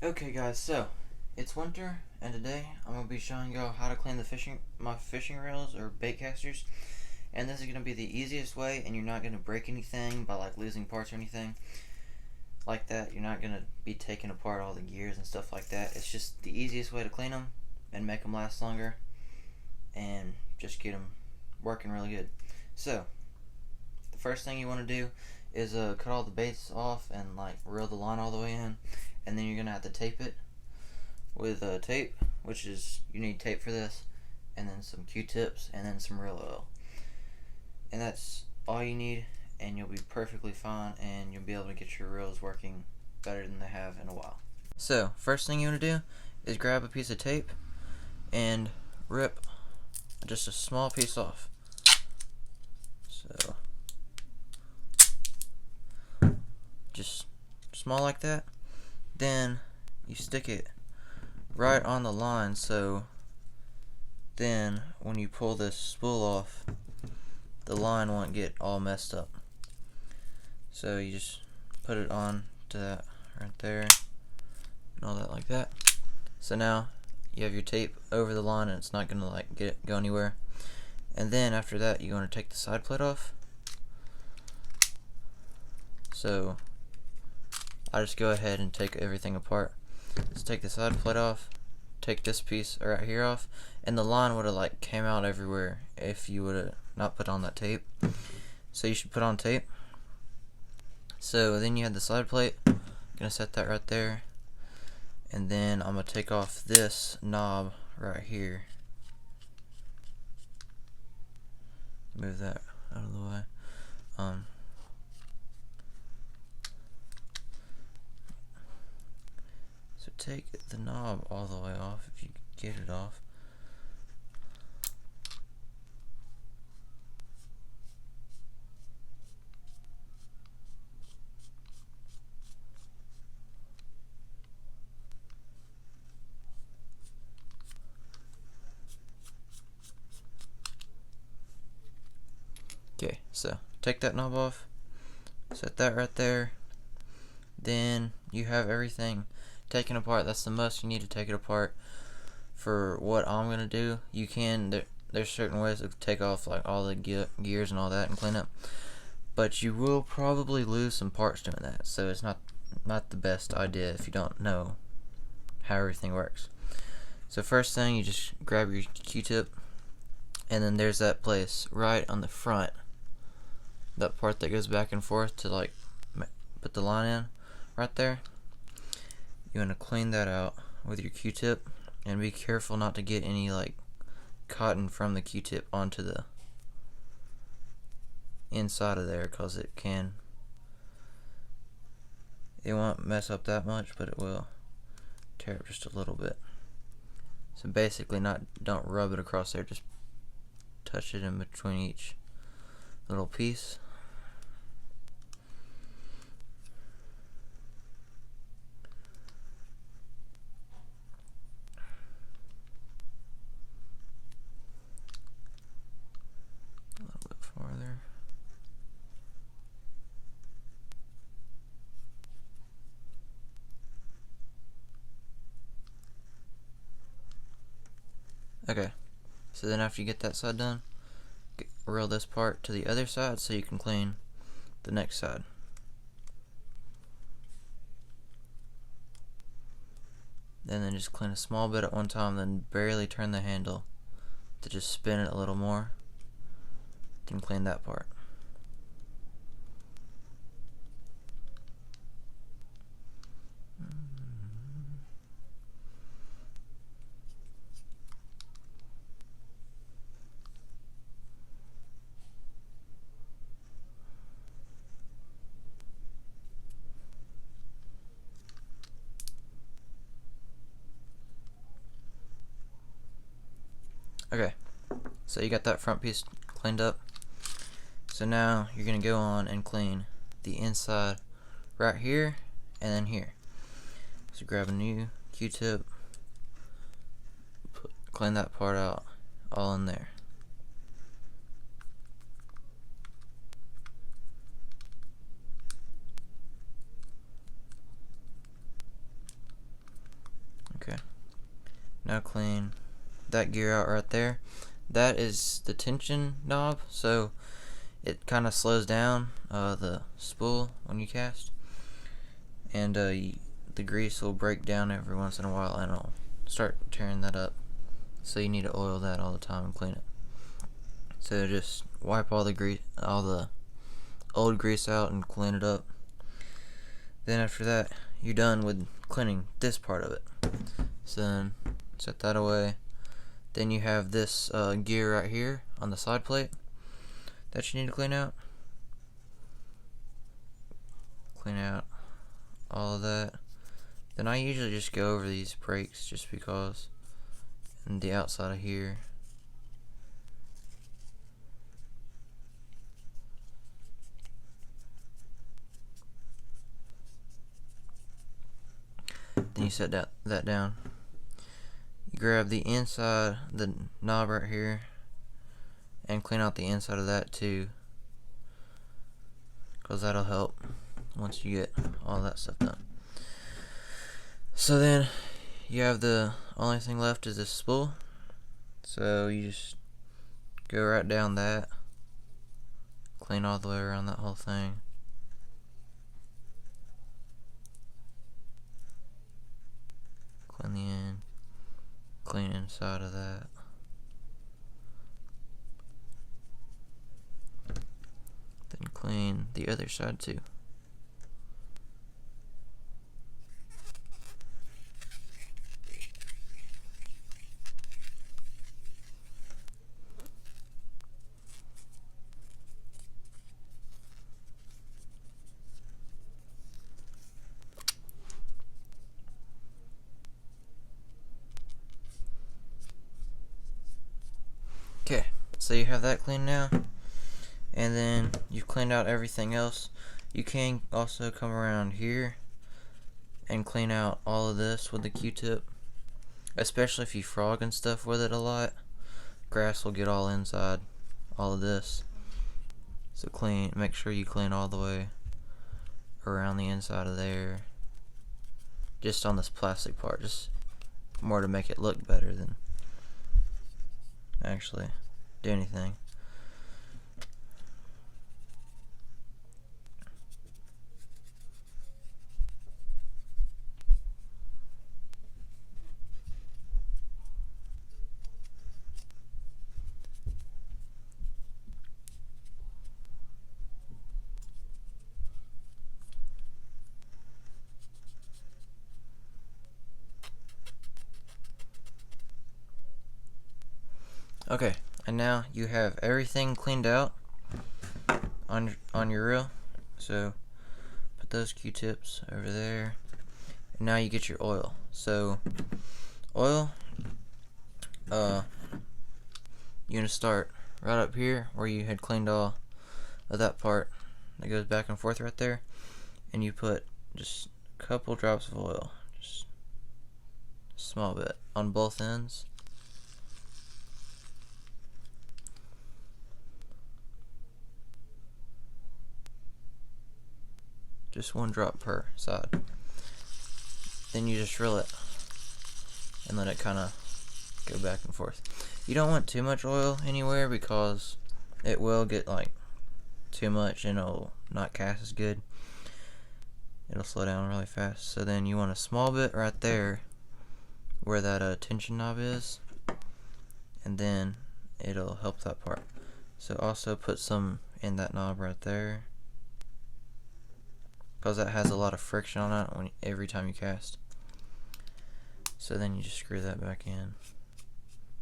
Okay guys, so it's winter and today I'm going to be showing y'all how to clean my fishing reels or bait casters, and this is going to be the easiest way, and you're not going to break anything by like losing parts or anything like that. You're not going to be taking apart all the gears and stuff like that. It's just the easiest way to clean them and make them last longer and just get them working really good. So the first thing you want to do is cut all the baits off and like reel the line all the way in, and then you're going to have to tape it with tape, which is, you need tape for this, and then some Q-tips, and then some reel oil. And that's all you need, and you'll be perfectly fine, and you'll be able to get your reels working better than they have in a while. So, first thing you want to do is grab a piece of tape and rip just a small piece off. So, just small like that. Then you stick it right on the line, so then when you pull this spool off, the line won't get all messed up. So you just put it on to that right there and all that like that. So now you have your tape over the line and it's not gonna like go anywhere. And then after that you're gonna take the side plate off. So I just go ahead and take everything apart. Let's take the side plate off, take this piece right here off, and the line would have like came out everywhere if you would have not put on that tape. So you should put on tape. So then you have the side plate. I'm gonna set that right there, and then I'm gonna take off this knob right here. Move that out of the way. So take the knob all the way off if you can get it off. Okay, so take that knob off, set that right there. Then you have everything taken apart. That's the most you need to take it apart. For what I'm gonna do, you can there's certain ways to take off like all the gears and all that and clean up, but you will probably lose some parts doing that. So it's not the best idea if you don't know how everything works. So first thing, you just grab your Q-tip, and then there's that place right on the front, that part that goes back and forth to like put the line in, right there. You want to clean that out with your Q-tip, and be careful not to get any like cotton from the Q-tip onto the inside of there, because it won't mess up that much, but it will tear up just a little bit. So basically don't rub it across there, just touch it in between each little piece. A little bit farther. Okay, so then after you get that side done, reel this part to the other side so you can clean the next side. And then just clean a small bit at one time, then barely turn the handle to just spin it a little more, then clean that part. Okay, so you got that front piece cleaned up. So now you're going to go on and clean the inside right here and then here. So grab a new Q-tip, clean that part out, all in there. Now clean that gear out right there. That is the tension knob, so it kind of slows down the spool when you cast, and the grease will break down every once in a while and it'll start tearing that up, so you need to oil that all the time and clean it. So just wipe all the old grease out and clean it up. Then after that, you're done with cleaning this part of it. So then set that away. Then you have this gear right here on the side plate that you need to clean out. Clean out all of that. Then I usually just go over these brakes just because, and the outside of here. Then you set that down. You grab the inside, the knob right here, and clean out the inside of that too, because that'll help once you get all that stuff done. So then you have the only thing left is this spool. So you just go right down that, clean all the way around that whole thing. Clean the end, clean inside of that. Then clean the other side too. Okay, so you have that clean now, and then you've cleaned out everything else. You can also come around here and clean out all of this with the Q-tip, especially if you frog and stuff with it a lot. Grass will get all inside all of this, so make sure you clean all the way around the inside of there, just on this plastic part, just more to make it look better than actually do anything. Okay, and now you have everything cleaned out on your reel. So put those Q-tips over there, and now you get your oil. So oil, you're gonna start right up here where you had cleaned all of that part that goes back and forth right there, and you put just a couple drops of oil, just a small bit on both ends. Just one drop per side. Then you just reel it and let it kind of go back and forth. You don't want too much oil anywhere because it will get like too much and it'll not cast as good. It'll slow down really fast. So then you want a small bit right there where that tension knob is, and then it'll help that part. So also put some in that knob right there, because that has a lot of friction on it every time you cast. So then you just screw that back in,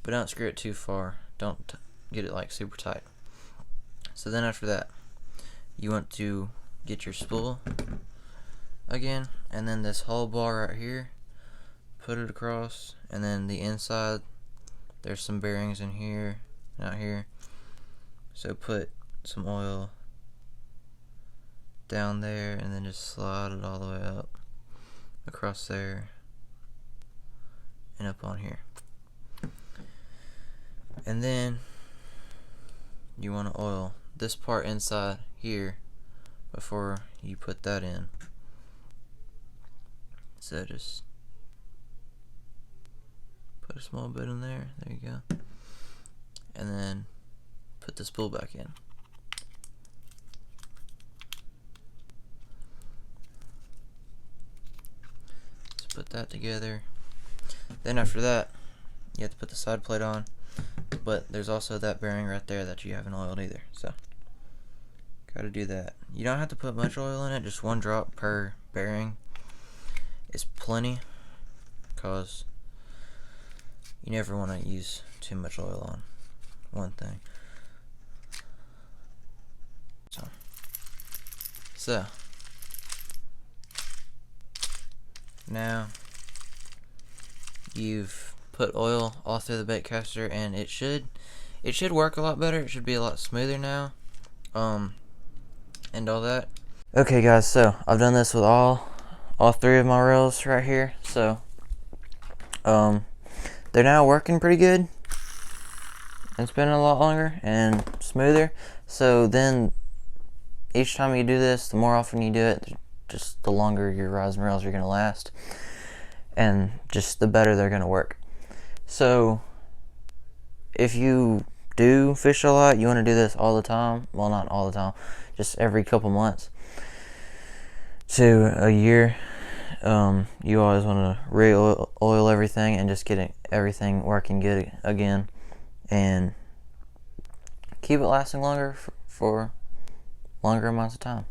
but don't screw it too far. Don't get it like super tight. So then after that, you want to get your spool again, and then this whole bar right here, put it across, and then the inside, there's some bearings in here, out here. So put some oil down there and then just slide it all the way up across there and up on here. And then you want to oil this part inside here before you put that in. So just put put a small bit in there. There you go. And then put the spool back in. Let's put that together. Then after that, you have to put the side plate on. But there's also that bearing right there that you haven't oiled either. So, gotta do that. You don't have to put much oil in it. Just 1 drop per bearing is plenty. Because you never want to use too much oil on one thing. So now you've put oil all through the baitcaster, and it should work a lot better. It should be a lot smoother now, and all that. Okay, guys, so I've done this with all 3 of my reels right here. So they're now working pretty good. It's been a lot longer and smoother. So then each time you do this, the more often you do it, just the longer your rods and reels are going to last, and just the better they're going to work. So if you do fish a lot, you want to do this all the time. Well, not all the time, just every couple months to a year. You always want to re-oil everything and just get everything working good again, and keep it lasting longer for longer amounts of time.